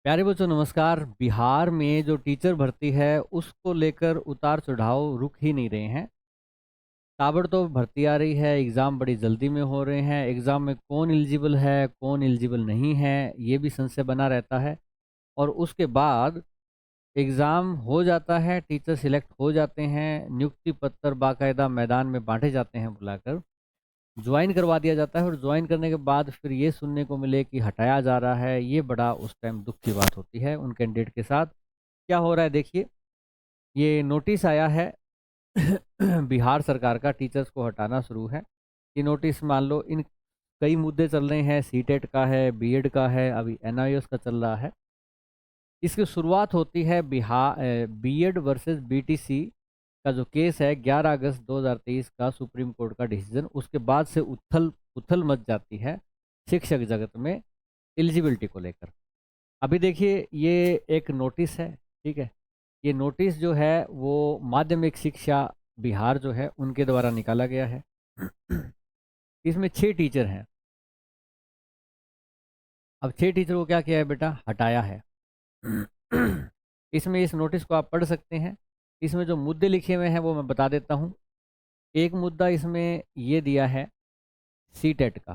प्यारे बच्चों नमस्कार। बिहार में जो टीचर भर्ती है उसको लेकर उतार चढ़ाव रुक ही नहीं रहे हैं। ताबड़तोड़ भर्ती आ रही है, एग्ज़ाम बड़ी जल्दी में हो रहे हैं। एग्ज़ाम में कौन एलिजिबल है कौन एलिजिबल नहीं है ये भी संशय बना रहता है। और उसके बाद एग्ज़ाम हो जाता है, टीचर सिलेक्ट हो जाते हैं, नियुक्ति पत्र बाकायदा मैदान में बांटे जाते हैं, बुलाकर ज्वाइन करवा दिया जाता है। और ज्वाइन करने के बाद फिर ये सुनने को मिले कि हटाया जा रहा है, ये बड़ा उस टाइम दुख की बात होती है उन कैंडिडेट के साथ। क्या हो रहा है देखिए, ये नोटिस आया है बिहार सरकार का, टीचर्स को हटाना शुरू है। ये नोटिस मान लो इन कई मुद्दे चल रहे हैं, सीटेट का है, बीएड का है, अभी एनआईएस का चल रहा है। इसकी शुरुआत होती है बिहार बीएड वर्सेस बीटीसी का जो केस है 11 अगस्त 2023 का सुप्रीम कोर्ट का डिसीजन। उसके बाद से उथल उथल मच जाती है शिक्षक जगत में एलिजिबिलिटी को लेकर। अभी देखिए ये एक नोटिस है, ठीक है। ये नोटिस जो है वो माध्यमिक शिक्षा बिहार जो है उनके द्वारा निकाला गया है। इसमें 6 टीचर हैं। अब 6 टीचर को क्या किया है बेटा, हटाया है। इसमें इस नोटिस को आप पढ़ सकते हैं। इसमें जो मुद्दे लिखे हुए हैं वो मैं बता देता हूँ। एक मुद्दा इसमें ये दिया है सीटेट का,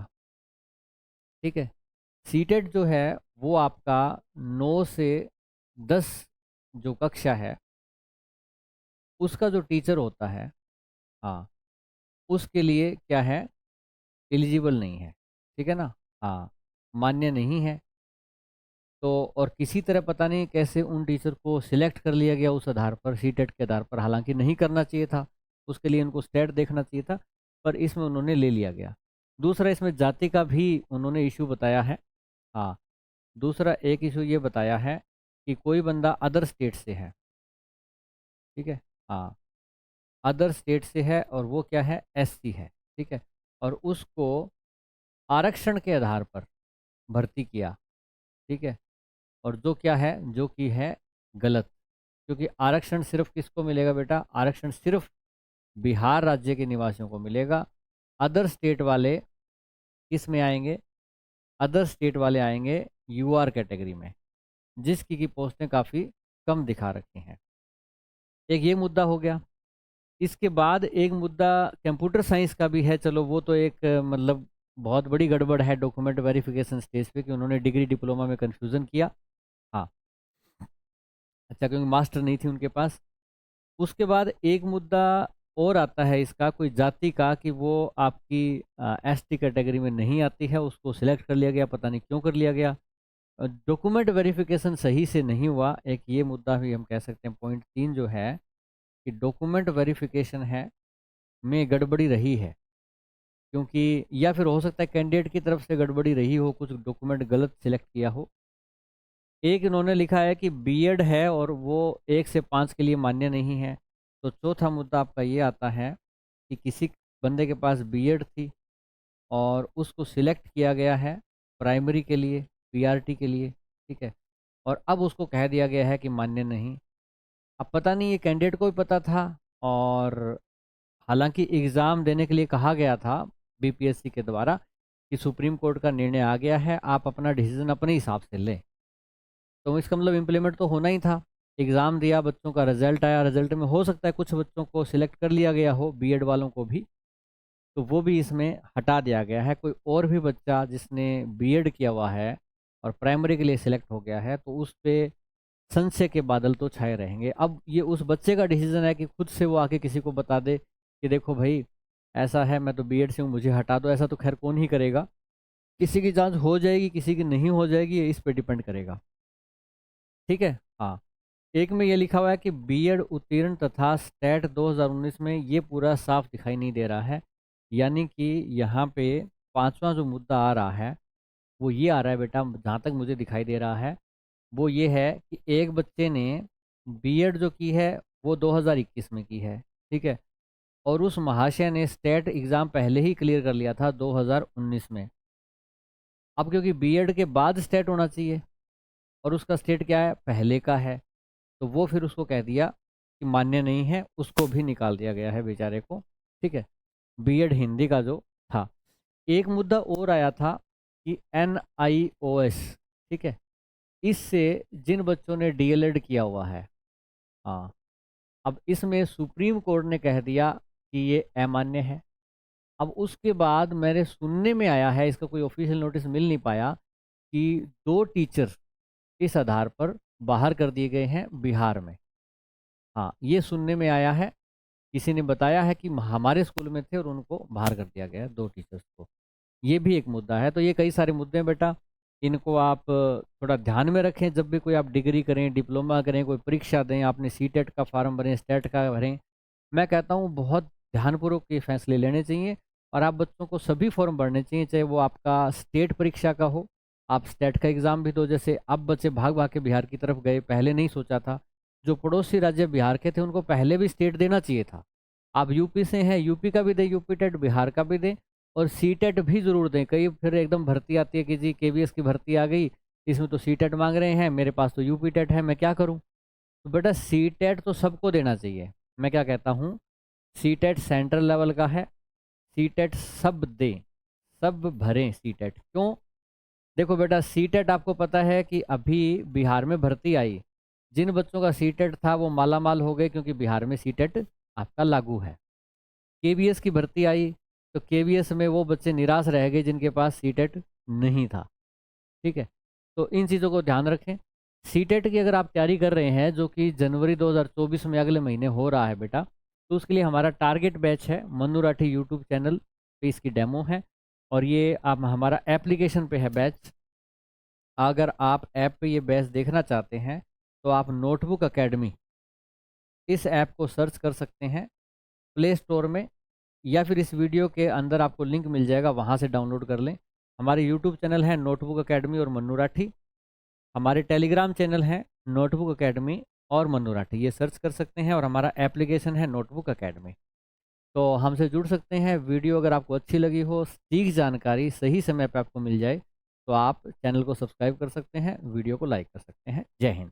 ठीक है। सीटेट जो है वो आपका 9 से 10 जो कक्षा है उसका जो टीचर होता है, हाँ, उसके लिए क्या है, एलिजिबल नहीं है, ठीक है ना। हाँ, मान्य नहीं है। तो और किसी तरह पता नहीं कैसे उन टीचर को सिलेक्ट कर लिया गया उस आधार पर, सीटेट के आधार पर, हालांकि नहीं करना चाहिए था। उसके लिए उनको स्टेट देखना चाहिए था, पर इसमें उन्होंने ले लिया गया। दूसरा इसमें जाति का भी उन्होंने इशू बताया है। हाँ, दूसरा एक इशू ये बताया है कि कोई बंदा अदर स्टेट से है, ठीक है। हाँ, अदर स्टेट से है और वो क्या है, एससी है, ठीक है। और उसको आरक्षण के आधार पर भर्ती किया, ठीक है। और जो क्या है, जो कि है गलत। क्योंकि आरक्षण सिर्फ किसको मिलेगा बेटा, आरक्षण सिर्फ बिहार राज्य के निवासियों को मिलेगा। अदर स्टेट वाले किस में आएंगे, अदर स्टेट वाले आएंगे यूआर कैटेगरी में, जिसकी की पोस्टें काफ़ी कम दिखा रखी हैं। एक ये मुद्दा हो गया। इसके बाद एक मुद्दा कंप्यूटर साइंस का भी है। चलो वो तो एक मतलब बहुत बड़ी गड़बड़ है डॉक्यूमेंट वेरिफिकेशन स्टेज पे, कि उन्होंने डिग्री डिप्लोमा में कन्फ्यूज़न किया। हाँ, अच्छा, क्योंकि मास्टर नहीं थी उनके पास। उसके बाद एक मुद्दा और आता है इसका, कोई जाति का, कि वो आपकी एसटी कैटेगरी में नहीं आती है, उसको सिलेक्ट कर लिया गया, पता नहीं क्यों कर लिया गया। डॉक्यूमेंट वेरिफिकेशन सही से नहीं हुआ, एक ये मुद्दा भी हम कह सकते हैं। पॉइंट 3 जो है कि डॉक्यूमेंट वेरिफिकेशन है में गड़बड़ी रही है, क्योंकि या फिर हो सकता है कैंडिडेट की तरफ से गड़बड़ी रही हो, कुछ डॉक्यूमेंट गलत सिलेक्ट किया हो। एक इन्होंने लिखा है कि बीएड है और वो 1 से 5 के लिए मान्य नहीं है। तो चौथा मुद्दा आपका ये आता है कि किसी बंदे के पास बीएड थी और उसको सिलेक्ट किया गया है प्राइमरी के लिए, पीआरटी के लिए, ठीक है। और अब उसको कह दिया गया है कि मान्य नहीं। अब पता नहीं ये कैंडिडेट को भी पता था, और हालांकि एग्ज़ाम देने के लिए कहा गया था बीपीएससी के द्वारा कि सुप्रीम कोर्ट का निर्णय आ गया है, आप अपना डिसीजन अपने हिसाब से लें। तो इसका मतलब इम्प्लीमेंट तो होना ही था। एग्ज़ाम दिया, बच्चों का रिजल्ट आया, रिजल्ट में हो सकता है कुछ बच्चों को सिलेक्ट कर लिया गया हो, बीएड वालों को भी, तो वो भी इसमें हटा दिया गया है। कोई और भी बच्चा जिसने बीएड किया हुआ है और प्राइमरी के लिए सिलेक्ट हो गया है, तो उस पे संशय के बादल तो छाए रहेंगे। अब ये उस बच्चे का डिसीजन है कि खुद से वो आके किसी को बता दे कि देखो भाई, ऐसा है, मैं तो बीएड से हूँ, मुझे हटा दो। ऐसा तो खैर कौन ही करेगा। किसी की जांच हो जाएगी, किसी की नहीं हो जाएगी, ये इस पे डिपेंड करेगा, ठीक है। हाँ, एक में ये लिखा हुआ है कि बीएड उत्तीर्ण तथा स्टेट 2019 में, ये पूरा साफ दिखाई नहीं दे रहा है। यानी कि यहाँ पे पांचवा जो मुद्दा आ रहा है वो ये आ रहा है बेटा, जहाँ तक मुझे दिखाई दे रहा है वो ये है कि एक बच्चे ने बीएड जो की है वो 2021 में की है, ठीक है। और उस महाशय ने स्टेट एग्ज़ाम पहले ही क्लियर कर लिया था 2019 में। अब क्योंकि बीएड के बाद स्टेट होना चाहिए और उसका स्टेट क्या है, पहले का है, तो वो फिर उसको कह दिया कि मान्य नहीं है, उसको भी निकाल दिया गया है बेचारे को, ठीक है। बीएड हिंदी का जो था। एक मुद्दा और आया था कि एनआईओएस, ठीक है, इससे जिन बच्चों ने डीएलएड किया हुआ है, हाँ, अब इसमें सुप्रीम कोर्ट ने कह दिया कि ये अमान्य है। अब उसके बाद मेरे सुनने में आया है, इसका कोई ऑफिशियल नोटिस मिल नहीं पाया, कि 2 टीचर इस आधार पर बाहर कर दिए गए हैं बिहार में। हाँ, ये सुनने में आया है, किसी ने बताया है कि हमारे स्कूल में थे और उनको बाहर कर दिया गया है 2 टीचर्स को। ये भी एक मुद्दा है। तो ये कई सारे मुद्दे हैं बेटा, इनको आप थोड़ा ध्यान में रखें जब भी कोई आप डिग्री करें, डिप्लोमा करें, कोई परीक्षा दें, आपने सीटेट का फॉर्म भरें, स्टेट का भरें। मैं कहता हूँ बहुत ध्यानपूर्वक ये फैसले लेने चाहिए और आप बच्चों को सभी फॉर्म भरने चाहिए, चाहे वो आपका स्टेट परीक्षा का हो, आप स्टेट का एग्ज़ाम भी दो। जैसे अब बच्चे भाग भाग के बिहार की तरफ गए, पहले नहीं सोचा था। जो पड़ोसी राज्य बिहार के थे उनको पहले भी स्टेट देना चाहिए था। आप यूपी से हैं, यूपी का भी दें, यूपी टेट बिहार का भी दें और सीटेट भी ज़रूर दें। कई फिर एकदम भर्ती आती है कि जी केवीएस की भर्ती आ गई, इसमें तो सीटेट मांग रहे हैं, मेरे पास तो यूपी टेट है, मैं क्या करूं? तो बेटा सीटेट तो सबको देना चाहिए। मैं क्या कहता हूं, सीटेट सेंट्रल लेवल का है, सीटेट सब दें, सब भरें सीटेट। क्यों? देखो बेटा सीटेट आपको पता है कि अभी बिहार में भर्ती आई, जिन बच्चों का सीटेट था वो माला माल हो गए क्योंकि बिहार में सीटेट आपका लागू है। केवीएस की भर्ती आई तो केवीएस में वो बच्चे निराश रह गए जिनके पास सीटेट नहीं था। ठीक है, तो इन चीज़ों को ध्यान रखें। सीटेट की अगर आप तैयारी कर रहे हैं जो कि जनवरी 2024 में अगले महीने हो रहा है बेटा, तो उसके लिए हमारा टारगेट बैच है, मन्नू राठी यूट्यूब चैनल पे इसकी डेमो है और ये आप हमारा एप्लीकेशन पे है बैच। अगर आप ऐप पे ये बैच देखना चाहते हैं तो आप नोटबुक अकेडमी इस ऐप को सर्च कर सकते हैं प्ले स्टोर में, या फिर इस वीडियो के अंदर आपको लिंक मिल जाएगा, वहाँ से डाउनलोड कर लें। हमारे यूट्यूब चैनल है नोटबुक अकेडमी और मन्नू राठी, हमारे टेलीग्राम चैनल है नोटबुक अकेडमी और मन्नू राठी, ये सर्च कर सकते हैं और हमारा एप्लीकेशन है नोटबुक अकेडमी। तो हमसे जुड़ सकते हैं। वीडियो अगर आपको अच्छी लगी हो, सीख जानकारी सही समय पर आपको मिल जाए, तो आप चैनल को सब्सक्राइब कर सकते हैं, वीडियो को लाइक कर सकते हैं। जय हिंद।